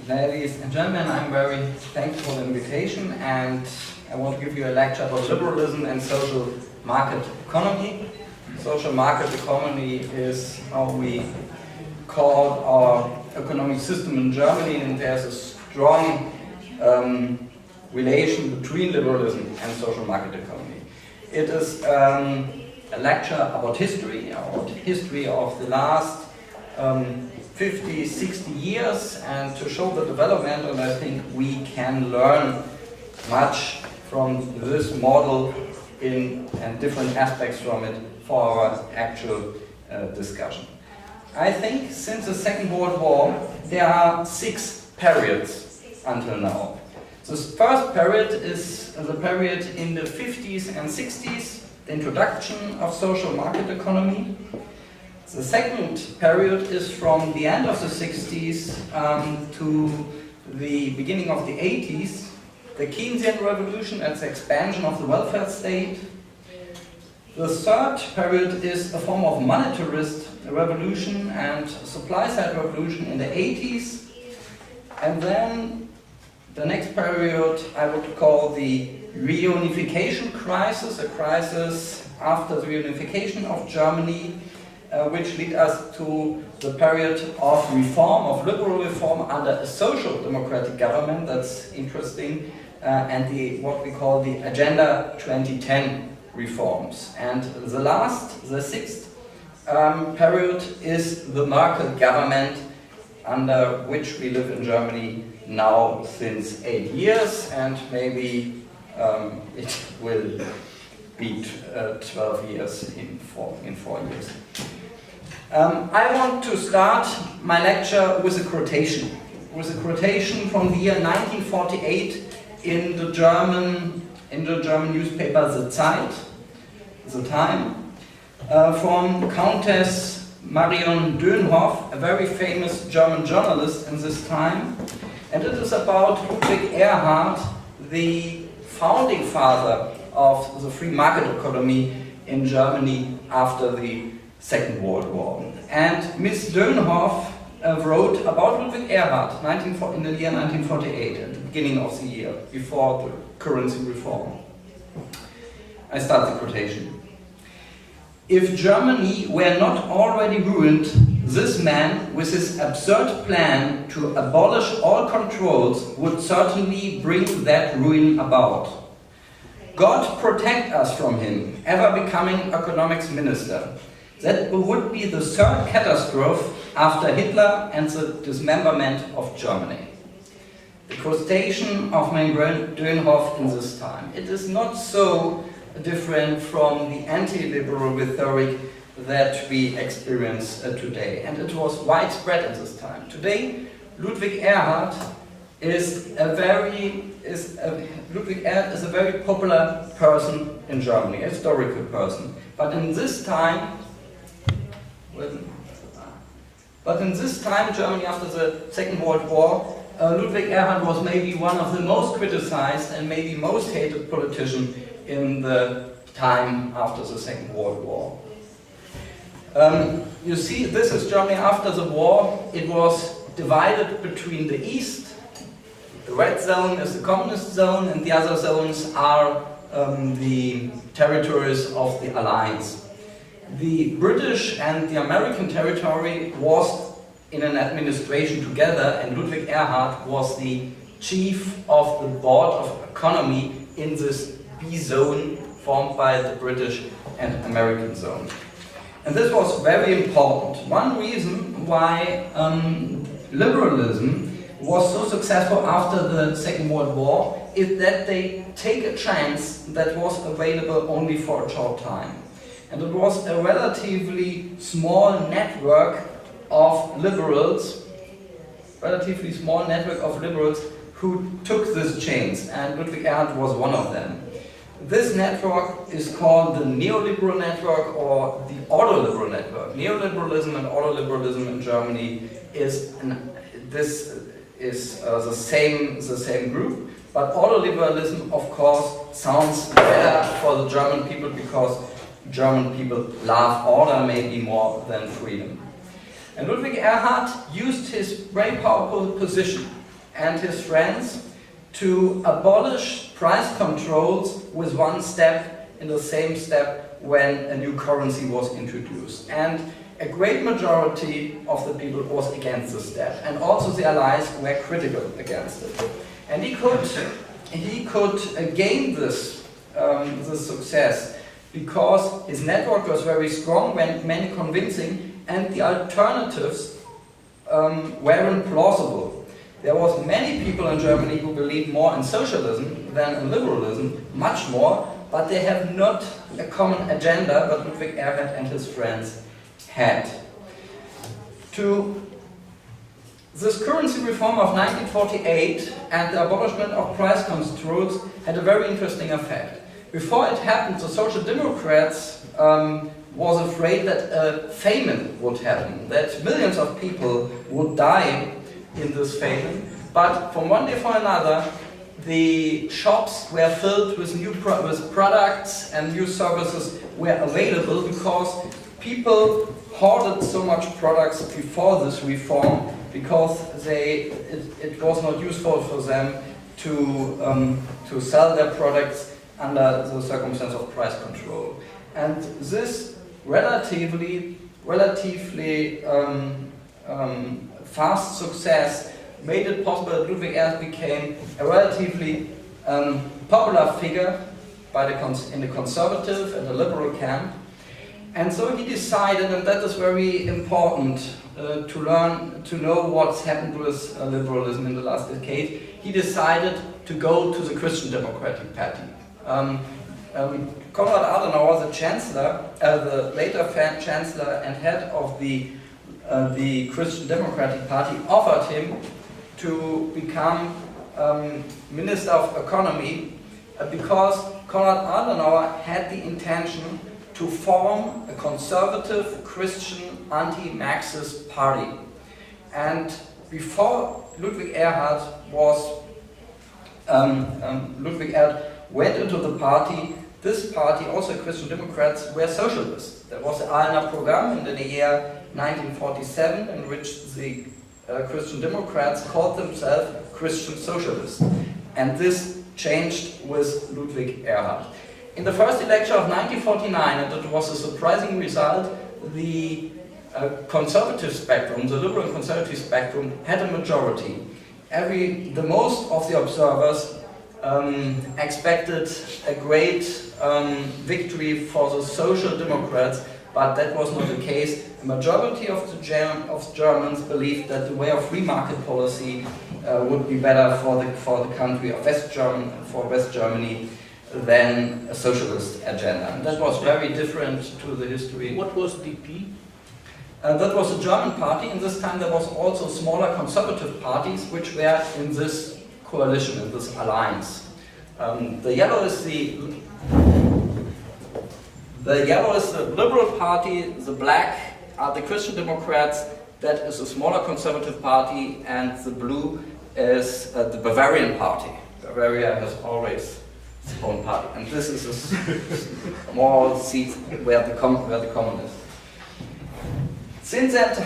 Ladies and gentlemen, I'm very thankful for the invitation, and I want to give you a lecture about liberalism and social market economy. Social market economy is how we call our economic system in Germany, and there's a strong relation between liberalism and social market economy. It is a lecture about history of the last 50, 60 years, and to show the development, and I think we can learn much from this model and different aspects from it for our actual discussion. I think since the Second World War there are 6 periods until now. The first period is the period in the 50s and 60s, the introduction of social market economy. The second period is from the end of the 60s to the beginning of the 80s, the Keynesian revolution and the expansion of the welfare state. The third period is a form of monetarist revolution and supply-side revolution in the 80s. And then the next period I would call the reunification crisis, a crisis after the reunification of Germany, which lead us to the period of reform, of liberal reform under a social democratic government. That's interesting, and what we call the Agenda 2010 reforms. And the last, the 6th period is the Merkel government, under which we live in Germany now since 8 years, and maybe it will be 12 years in 4 years. I want to start my lecture with a quotation from the year 1948 in the German newspaper The Zeit, The Time, from Countess Marion Dönhoff, a very famous German journalist in this time, and it is about Ludwig Erhard, the founding father of the free market economy in Germany after the Second World War. And Miss Dönhoff wrote about Ludwig Erhard in the year 1948, at the beginning of the year, before the currency reform. I start the quotation. "If Germany were not already ruined, this man, with his absurd plan to abolish all controls, would certainly bring that ruin about. God protect us from him, ever becoming economics minister. That would be the 3rd catastrophe after Hitler and the dismemberment of Germany." The quotation of Marion Dönhoff in this time. It is not so different from the anti-liberal rhetoric that we experience today, and it was widespread at this time. Today, Ludwig Erhard is a very popular person in Germany, a historical person. But in this time, Germany after the Second World War, Ludwig Erhard was maybe one of the most criticized and maybe most hated politician in the time after the Second World War. You see, this is Germany after the war. It was divided between the East. The red zone is the communist zone, and the other zones are the territories of the Alliance. The British and the American territory was in an administration together, and Ludwig Erhard was the chief of the Board of Economy in this B zone formed by the British and American zone. And this was very important. One reason why liberalism was so successful after the Second World War is that they take a chance that was available only for a short time. And it was a relatively small network of liberals, who took this chance, and Ludwig Erhard was one of them. This network is called the neoliberal network or the ordoliberal network. Neoliberalism and ordoliberalism in Germany is the same group, but ordoliberalism, of course, sounds better for the German people because German people love order maybe more than freedom. And Ludwig Erhard used his very powerful position and his friends to abolish price controls with one step, in the same step when a new currency was introduced. And a great majority of the people was against this step, and also the allies were critical against it. And he could gain this success because his network was very strong, many convincing, and the alternatives weren't plausible. There was many people in Germany who believed more in socialism than in liberalism, much more, but they have not a common agenda that Ludwig Erhard and his friends had. This currency reform of 1948 and the abolishment of price controls had a very interesting effect. Before it happened, the Social Democrats was afraid that a famine would happen, that millions of people would die in this famine. But from one day for another, the shops were filled with with products, and new services were available because people hoarded so much products before this reform because it was not useful for them to sell their products under the circumstance of price control. And this relatively fast success made it possible that Ludwig Erhard became a relatively popular figure in the conservative and the liberal camp. And so he decided, and that is very important to know what's happened with liberalism in the last decade, he decided to go to the Christian Democratic Party. Konrad Adenauer, the chancellor, the later chancellor and head of the Christian Democratic Party, offered him to become Minister of Economy because Konrad Adenauer had the intention to form a conservative Christian anti-Marxist party. And before Ludwig Erhard went into the party, this party, also Christian Democrats, were socialists. There was the Aalner Programm in the year 1947 in which the Christian Democrats called themselves Christian Socialists. And this changed with Ludwig Erhard. In the first election of 1949, and it was a surprising result, the conservative spectrum, the liberal and conservative spectrum, had a majority. The most of the observers expected a great victory for the Social Democrats, but that was not the case. The majority of Germans believed that the way of free market policy would be better for the country of West Germany than a socialist agenda. And that was very different to the history. What was DP? That was a German party, and this time there was also smaller conservative parties which were in this coalition, in this alliance. The yellow is the Liberal Party, the black are the Christian Democrats, that is a smaller conservative party, and the blue is the Bavarian Party. Bavaria has always its own party, and this is a small seat where the common is. Since that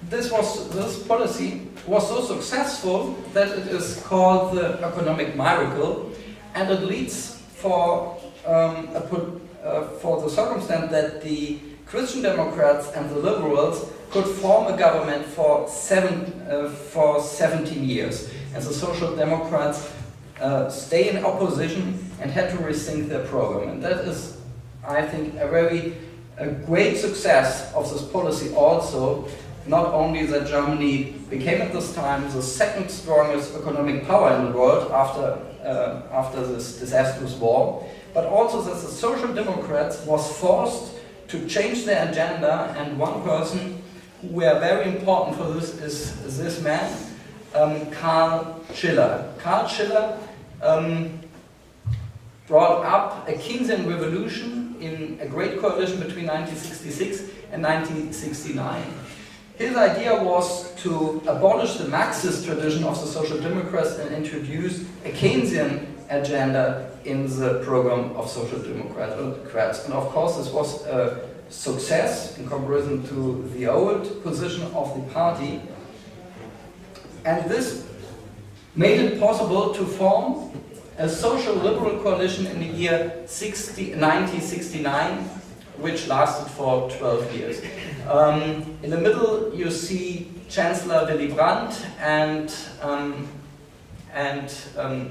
this policy was so successful that it is called the economic miracle, and it leads for the circumstance that the Christian Democrats and the liberals could form a government for 17 years, and the Social Democrats stay in opposition and had to rethink their program. And that is, I think, a great success of this policy also, not only that Germany became at this time the second strongest economic power in the world after this disastrous war, but also that the Social Democrats was forced to change their agenda, and one person who were very important for this is this man, Karl Schiller. Karl Schiller brought up a Keynesian revolution in a great coalition between 1966 and 1969. His idea was to abolish the Marxist tradition of the Social Democrats and introduce a Keynesian agenda in the program of Social Democrats. And of course this was a success in comparison to the old position of the party. And this made it possible to form a social liberal coalition in the year 1969, which lasted for 12 years. In the middle you see Chancellor Willy Brandt, and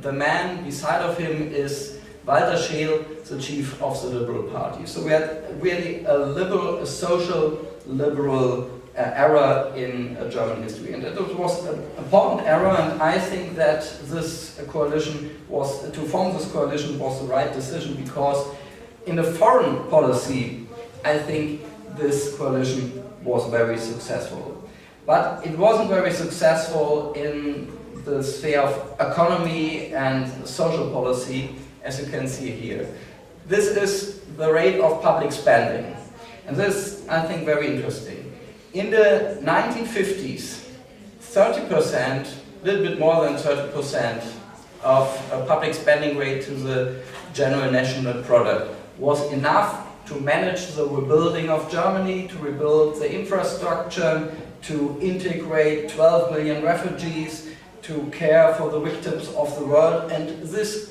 the man beside of him is Walter Scheel, the chief of the Liberal Party. So we had really a social liberal era in German history, and it was an important era, and I think that this coalition to form this coalition was the right decision, because in the foreign policy I think this coalition was very successful. But it wasn't very successful in the sphere of economy and social policy, as you can see here. This is the rate of public spending, and this is, I think, very interesting. In the 1950s, 30%, a little bit more than 30% of public spending rate to the general national product was enough to manage the rebuilding of Germany, to rebuild the infrastructure, to integrate 12 million refugees, to care for the victims of the world, and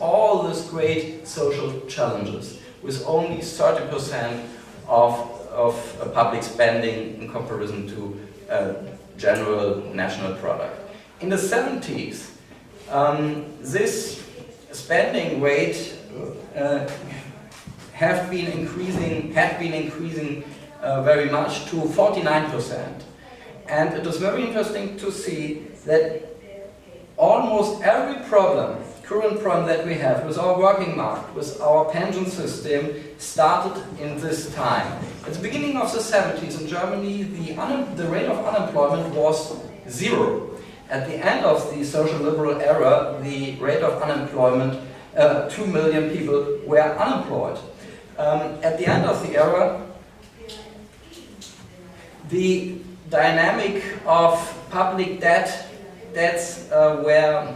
all these great social challenges, with only 30% of public spending in comparison to general national product. In the 70s, this spending rate had been increasing very much to 49%. And it is very interesting to see that almost every current problem that we have with our working market, with our pension system, started in this time. At the beginning of the 70s in Germany, the rate of unemployment was 0. At the end of the social liberal era, the rate of unemployment, 2 million people were unemployed. At the end of the era, the dynamic of public debts were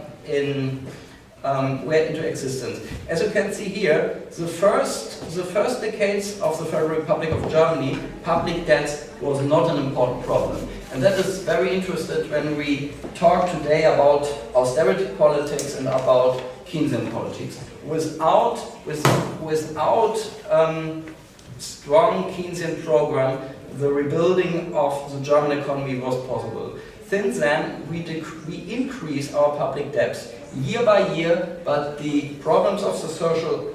into existence. As you can see here, the first decades of the Federal Republic of Germany, public debts was not an important problem. And that is very interesting when we talk today about austerity politics and about Keynesian politics. Without strong Keynesian program, the rebuilding of the German economy was possible. Since then, we increase our public debts year by year, but the problems of the social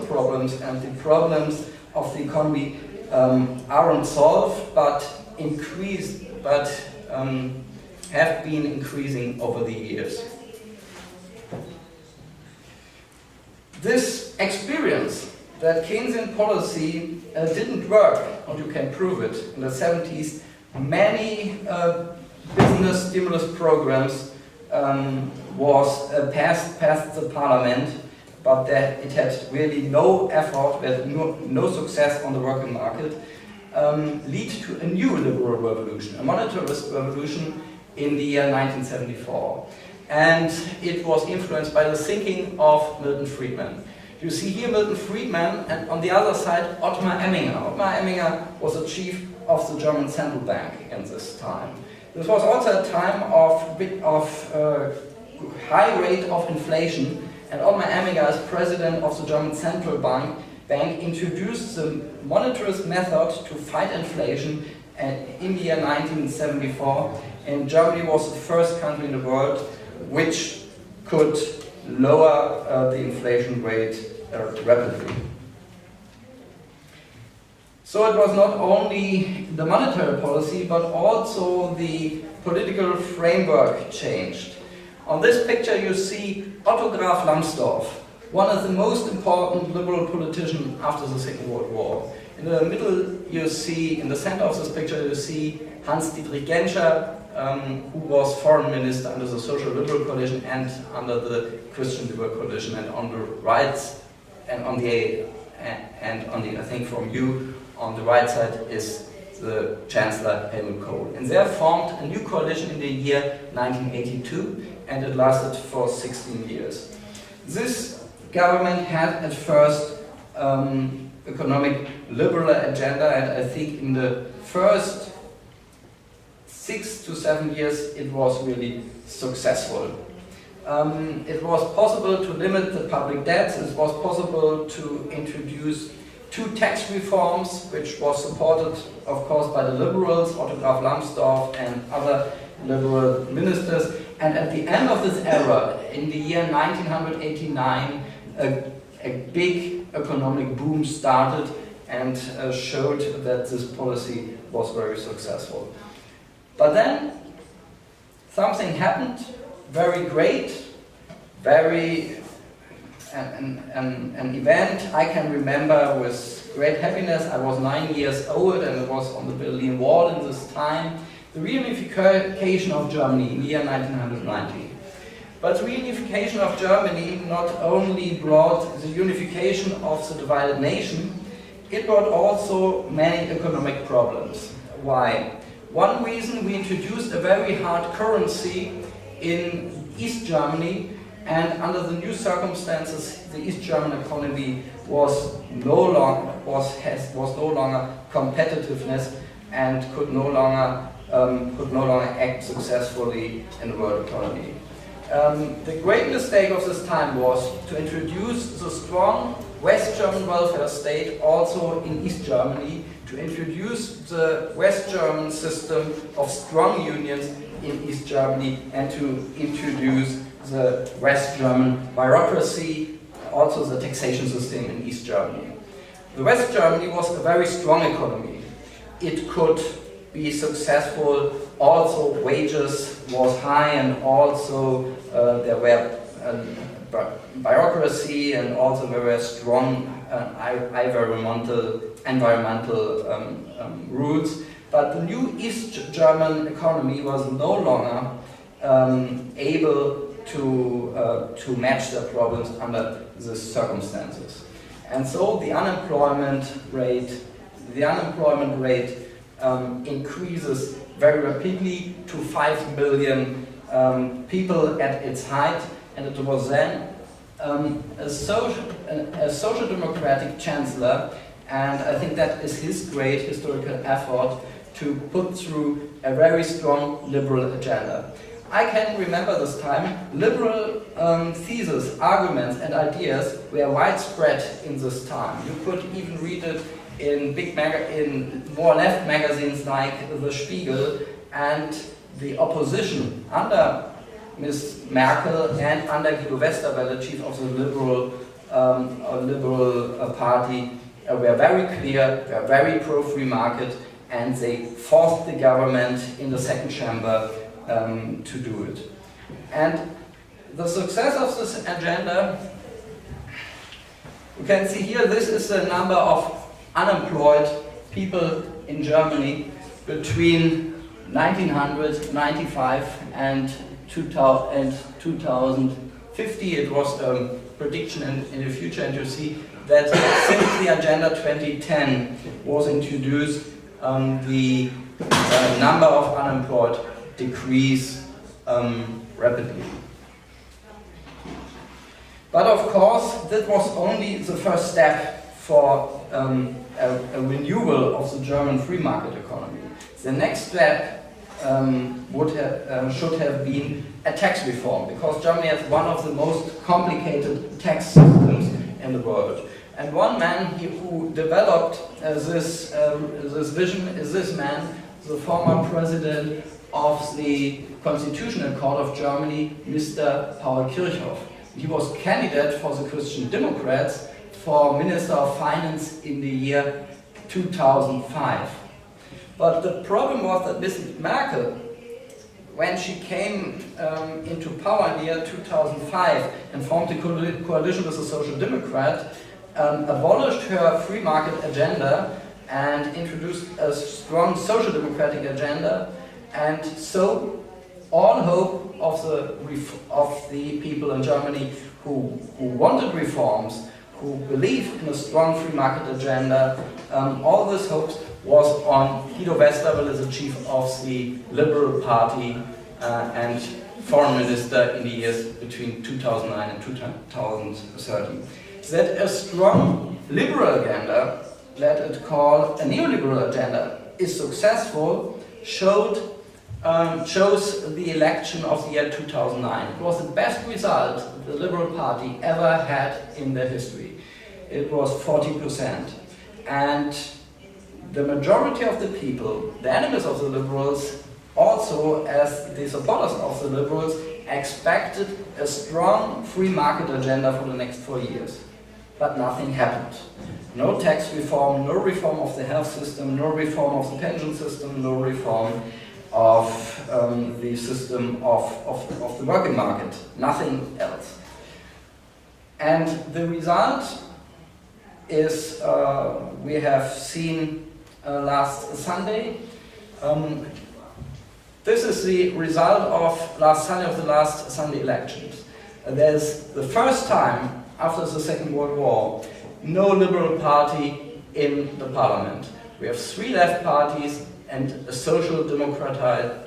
problems and the problems of the economy aren't solved, but have been increasing over the years. This experience that Keynesian policy didn't work, and you can prove it, in the 70s, many business stimulus programs was passed the parliament, but that it had really no effort, no success on the working market, lead to a new liberal revolution, a monetarist revolution in the year 1974. And it was influenced by the thinking of Milton Friedman. You see here Milton Friedman, and on the other side Ottmar Emminger. Ottmar Emminger was the chief of the German central bank in this time. This was also a time of high rate of inflation, and Ottmar Emminger, as president of the German central bank, introduced the monetarist method to fight inflation in the year 1974, and Germany was the first country in the world which could lower the inflation rate rapidly. So it was not only the monetary policy, but also the political framework changed. On this picture you see Otto Graf Lambsdorff, one of the most important liberal politicians after the Second World War. In the middle you see, in the center of this picture you see Hans-Dietrich Genscher, who was foreign minister under the Social Liberal Coalition and under the Christian Liberal Coalition, and on the right, and on the I think from you on the right side is the Chancellor Helmut Kohl. And they formed a new coalition in the year 1982, and it lasted for 16 years. This government had at first economic liberal agenda, and I think in the first 6 to 7 years it was really successful. It was possible to limit the public debts. It was possible to introduce 2 tax reforms, which was supported, of course, by the liberals, Otto Graf Lambsdorff and other liberal ministers. And at the end of this era, in the year 1989, a big economic boom started and showed that this policy was very successful. But then something happened, very great, very an event I can remember with great happiness. I was 9 years old and it was on the Berlin Wall in this time. The reunification of Germany in the year 1990. But the reunification of Germany not only brought the unification of the divided nation, it brought also many economic problems. Why? One reason, we introduced a very hard currency in East Germany, and under the new circumstances, the East German economy was no longer competitiveness and could no longer act successfully in the world economy. The great mistake of this time was to introduce the strong West German welfare state also in East Germany, to introduce the West German system of strong unions in East Germany, and to introduce the West German bureaucracy, also the taxation system in East Germany. The West Germany was a very strong economy. It could be successful, also wages was high, and also there were bureaucracy, and also there were strong environmental rules. But the new East German economy was no longer able to match the problems under the circumstances. And so the unemployment rate increases very rapidly to 5 million people at its height, and it was then a social democratic chancellor, and I think that is his great historical effort to put through a very strong liberal agenda. I can remember this time, liberal theses, arguments and ideas were widespread in this time. You could even read it in more left magazines like The Spiegel, and the opposition under Ms. Merkel and under Guido Westerwelle, chief of the Liberal Party, were very clear, were very pro-free market, and they forced the government in the second chamber to do it. And the success of this agenda, you can see here, this is the number of unemployed people in Germany between 1995 and 2050. It was a prediction in the future, and you see that since the Agenda 2010 was introduced, the number of unemployed decreased rapidly. But of course, that was only the first step for a renewal of the German free market economy. The next step should have been a tax reform, because Germany has one of the most complicated tax systems in the world. And one man who developed this vision is this man, the former president of the Constitutional Court of Germany, Mr. Paul Kirchhoff. He was candidate for the Christian Democrats for Minister of Finance in the year 2005. But the problem was that Mrs. Merkel, when she came into power in the year 2005 and formed a coalition with the Social Democrat, abolished her free market agenda and introduced a strong social democratic agenda, and so all hope of the people in Germany who wanted reforms, who believed in a strong free market agenda, all this hopes was on Guido Westerwelle, the chief of the Liberal Party and foreign minister in the years between 2009 and 2013. That a strong liberal agenda, let it call a neoliberal agenda, is successful, showed shows the election of the year 2009. It was the best result the Liberal Party ever had in their history. It was 40%. And the majority of the people, the enemies of the Liberals, also as the supporters of the Liberals, expected a strong free market agenda for the next 4 years. But nothing happened. No tax reform, no reform of the health system, no reform of the pension system, no reform of the system of the working market, nothing else. And the result is, we have seen last Sunday. This is the result of last Sunday, of the last Sunday elections. There's the first time after the Second World War, no Liberal Party in the parliament. We have 3 left parties and a social democrat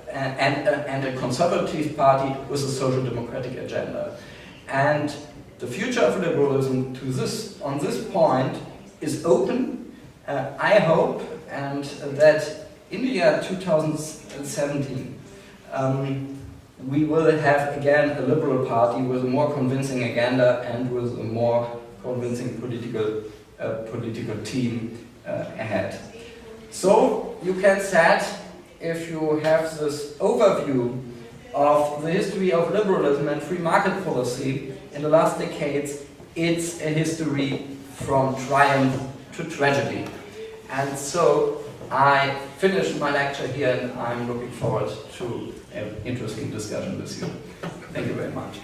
and a conservative party with a social democratic agenda. And the future of liberalism on this point is open. I hope that in the year 2017 we will have again a Liberal Party with a more convincing agenda and with a more convincing political team ahead. So you can say, if you have this overview of the history of liberalism and free market policy in the last decades, it's a history from triumph to tragedy. And so I finished my lecture here, and I'm looking forward to an interesting discussion with you. Thank you very much.